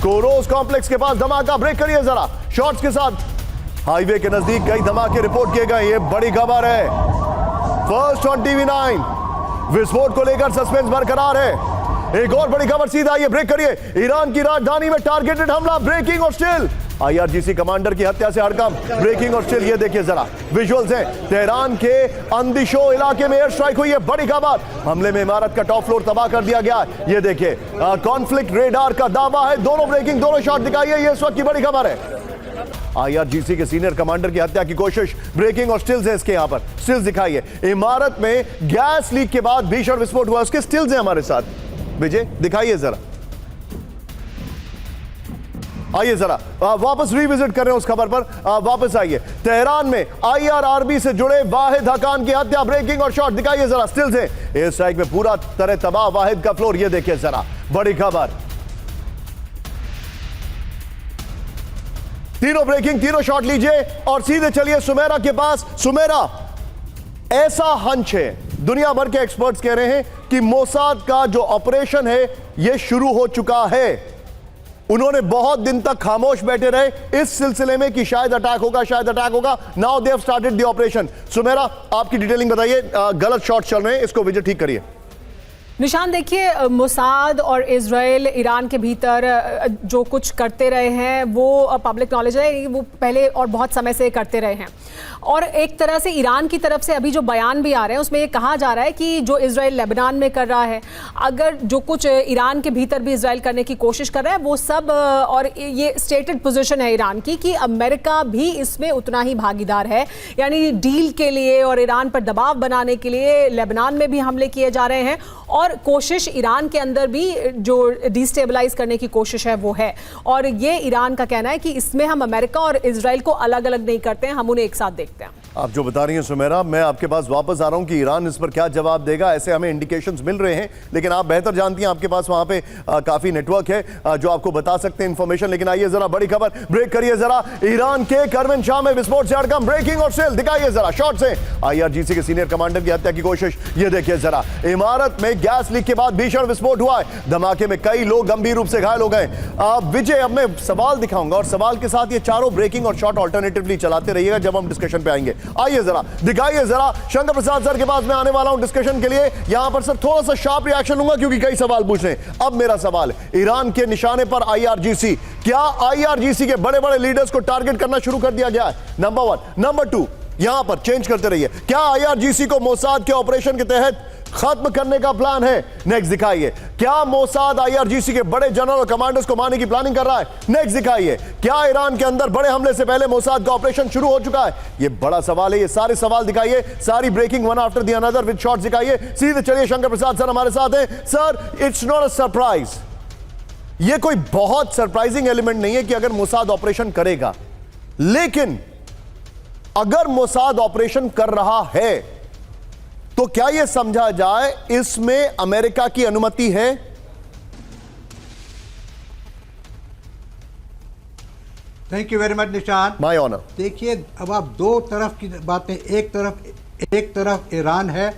कोरोस complex के पास धमाका, break करिए जरा शॉट्स के साथ। हाईवे के नजदीक कई धमाके रिपोर्ट किए गए, ये बड़ी खबर है। फर्स्ट ऑन टीवी9, विस्फोट को लेकर सस्पेंस बरकरार है। एक और बड़ी खबर सीधा, ये ब्रेक करिए। ईरान की राजधानी में टारगेटेड हमला, ब्रेकिंग और स्टिल। IRGC कमांडर की हत्या से हड़कंप, ब्रेकिंग और स्टिल। ये देखिए जरा विजुअल्स हैं, तेहरान के अंदिशो इलाके में एयर स्ट्राइक हुई है, बड़ी खबर। हमले में इमारत का टॉप फ्लोर तबाह कर दिया गया। ये देखिए कॉन्फ्लिक्ट रेडार का दावा है, दोनों ब्रेकिंग, दोनों शॉट दिखाई है। ये इस वक्त की बड़ी खबर है। IRGC के सीनियर कमांडर की हत्या की कोशिश, ब्रेकिंग और स्टिल्स है इसके, यहां पर स्टिल्स दिखाई है। इमारत में गैस लीक के बाद भीषण विस्फोट हुआ, उसके स्टिल्स हैं हमारे साथ। विजय दिखाइए जरा, आइए जरा वापस रिविजिट कर रहे हैं उस खबर पर, वापस आइए। तेहरान में IRRB से जुड़े वाहिद हकान की हत्या, ब्रेकिंग और शॉट दिखाइए जरा, स्टिल्स है। एयर स्ट्राइक में पूरा तरह तबाह वाहिद का फ्लोर, ये देखिए जरा, बड़ी खबर। तीनों ब्रेकिंग, तीनों शॉट लीजिए और सीधे चलिए सुमेरा के पास। सुमेरा, ऐसा हंच है, दुनिया भर के एक्सपर्ट्स कह रहे हैं कि मोसाद का जो ऑपरेशन है यह शुरू हो चुका है। उन्होंने बहुत दिन तक खामोश बैठे रहे इस सिलसिले में कि शायद अटैक होगा, शायद अटैक होगा। Now they have started the operation. Sumera, आपकी डिटेलिंग बताइए, गलत शॉट चल रहे हैं, इसको विजय ठीक करिए। निशान, देखिए, मोसाद और इजराइल ईरान के भीतर जो कुछ करते रहे हैं वो पब्लिक नॉलेज है, वो पहले और बहुत समय से करते रहे हैं। और एक तरह से ईरान की तरफ से अभी जो बयान भी आ रहे हैं उसमें ये कहा जा रहा है कि जो इजराइल लेबनान में कर रहा है, अगर जो कुछ ईरान के भीतर भी इजराइल करने की कोशिश कर रहा है वो सब, और ये स्टेटेड पोजीशन है ईरान की कि अमेरिका भी इसमें उतना ही भागीदार है। यानी डील के लिए और ईरान पर दबाव बनाने के लिए लेबनान में भी हमले किए जा रहे हैं और कोशिश ईरान के अंदर भी जो डिस्टेबलाइज करने की कोशिश है वो है। और ये ईरान का कहना है कि इसमें हम अमेरिका और इजराइल को अलग अलग नहीं करते हैं, हम उन्हें एक साथ देखते हैं। आप जो बता रही हैं सुमेरा, मैं आपके पास वापस आ रहा हूं कि ईरान इस पर क्या जवाब देगा, ऐसे हमें इंडिकेशंस मिल रहे हैं। लेकिन आप बेहतर जानती हैं, आपके पास वहां पे काफी नेटवर्क है जो आपको बता सकते हैं इंफॉर्मेशन। लेकिन आइए जरा बड़ी खबर, ब्रेक करिए जरा। ईरान के करमनशाह में विस्फोट से हड़कंप, ब्रेकिंग और स्टिल दिखाइए जरा शॉट से। IRGC के सीनियर कमांडर की हत्या की कोशिश, ये देखिए जरा। इमारत में गैस लीक के बाद भीषण विस्फोट हुआ है, धमाके में कई लोग गंभीर रूप से घायल हो गए। विजय, अब मैं सवाल दिखाऊंगा और सवाल के साथ ये चारों ब्रेकिंग और शॉट ऑल्टरनेटिवली चलाते रहिएगा जब हम डिस्कशन पे आएंगे। आइए जरा दिखाइए जरा, शंकर प्रसाद सर के पास मैं आने वाला हूं डिस्कशन के लिए। यहां पर सर थोड़ा सा शार्प रिएक्शन लूंगा क्योंकि कई सवाल पूछ रहे हैं। अब मेरा सवाल, ईरान के निशाने पर IRGC, क्या IRGC के बड़े बड़े लीडर्स को टारगेट करना शुरू कर दिया गया है? नंबर 1। नंबर 2, यहां पर चेंज करते रहिए, क्या IRGC को मोसाद के ऑपरेशन के तहत खत्म करने का प्लान है? नेक्स्ट दिखाइए, क्या मोसाद IRGC के बड़े जनरल और कमांडर्स को मारने की प्लानिंग कर रहा है? नेक्स्ट दिखाइए, क्या ईरान के अंदर बड़े हमले से पहले मोसाद का ऑपरेशन शुरू हो चुका है? ये बड़ा सवाल है, ये सारे सवाल दिखाइए, सारी breaking one after the another with shots दिखाइए। सीधे चलिए, शंकर प्रसाद सर हमारे साथ हैं। Sir, it's not a surprise, ये कोई बहुत सरप्राइजिंग एलिमेंट नहीं है कि अगर मोसाद ऑपरेशन करेगा, लेकिन अगर मोसाद ऑपरेशन कर रहा है तो क्या यह समझा जाए इसमें अमेरिका की अनुमति है? थैंक यू वेरी मच निशान, माय ऑनर। देखिए, अब आप दो तरफ की बातें, एक तरफ ईरान है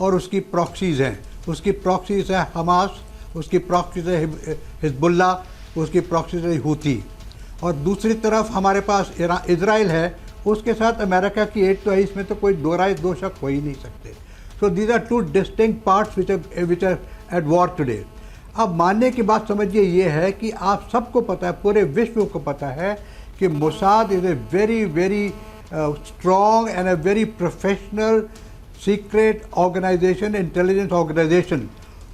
और उसकी प्रॉक्सीज हैं। उसकी प्रॉक्सीज है हमास, उसकी प्रॉक्सीज है हिजबुल्ला, उसकी प्रॉक्सीज है हूथी, और दूसरी तरफ हमारे पास इजराइल है, उसके साथ अमेरिका की एड तो है, इसमें तो कोई दो शक हो ही नहीं सकते। So these are two distinct parts which are at war today. अब मानने की बात समझिए ये है कि आप सबको पता है, पूरे विश्व को पता है कि Mossad is a very very strong and a very professional secret organisation, intelligence organisation.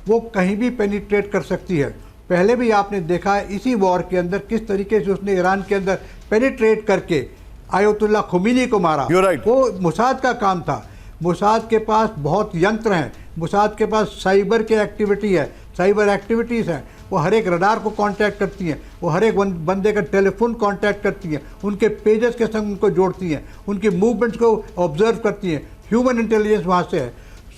वो कहीं भी पेनिट्रेट कर सकती है। पहले भी आपने देखा है इसी वॉर के अंदर किस तरीके से उसने ईरान के अंदर पेनिट्रेट करके आयतुल्लाह खुमैनी को मारा। वो मोसाद का काम था। मोसाद के पास बहुत यंत्र हैं, मोसाद के पास साइबर की एक्टिविटी है, साइबर एक्टिविटीज़ हैं। वो हर एक रडार को कांटेक्ट करती हैं, वो हर एक बंदे का टेलीफोन कांटेक्ट करती हैं, उनके पेजेस के संग उनको जोड़ती हैं, उनकी मूवमेंट्स को ऑब्जर्व करती हैं। ह्यूमन इंटेलिजेंस वहाँ से है।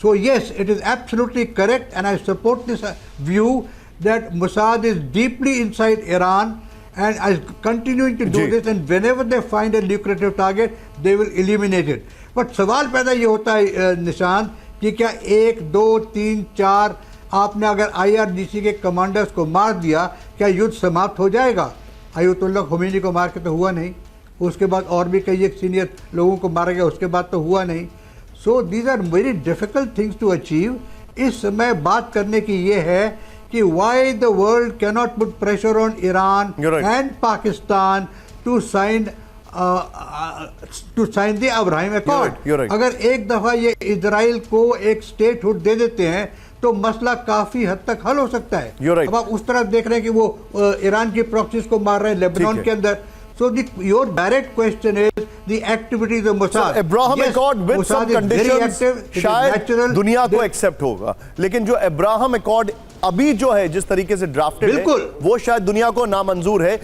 So yes, it is absolutely correct and I support this view that Mossad is deeply inside Iran and is continuing to do this, and whenever they find a lucrative target, they will eliminate it. But सवाल पैदा ये होता है निशान कि क्या 1, 2, 3, 4 आपने अगर IRGC के कमांडर्स को मार दिया, क्या युद्ध समाप्त हो जाएगा? अयतुल्ला खोमेनी को मार के तो हुआ नहीं, उसके बाद और भी कई एक सीनियर लोगों को मारा गया, उसके बाद तो हुआ नहीं। So these are very difficult things to achieve. इस समय बात करने की ये है कि why the world cannot put pressure on Iran and Pakistan to sign the Abraham accord. अगर एक दफा ये इजराइल को एक स्टेटहुड दे देते हैं तो मसला काफी हद तक हल हो सकता है। right. अब आप उस तरफ देख रहे हैं कि वो ईरान की प्रॉक्सीज को मार रहे हैं लेबनान के अंदर। So your direct question is the activities of Mossad. So, Abraham Accord with some conditions शायद दुनिया को एक्सेप्ट होगा, लेकिन जो अब्राहम अकॉर्ड अभी जो है जिस तरीके से ड्राफ्टेड है बिल्कुल वो शायद दुनिया को नामंजूर है।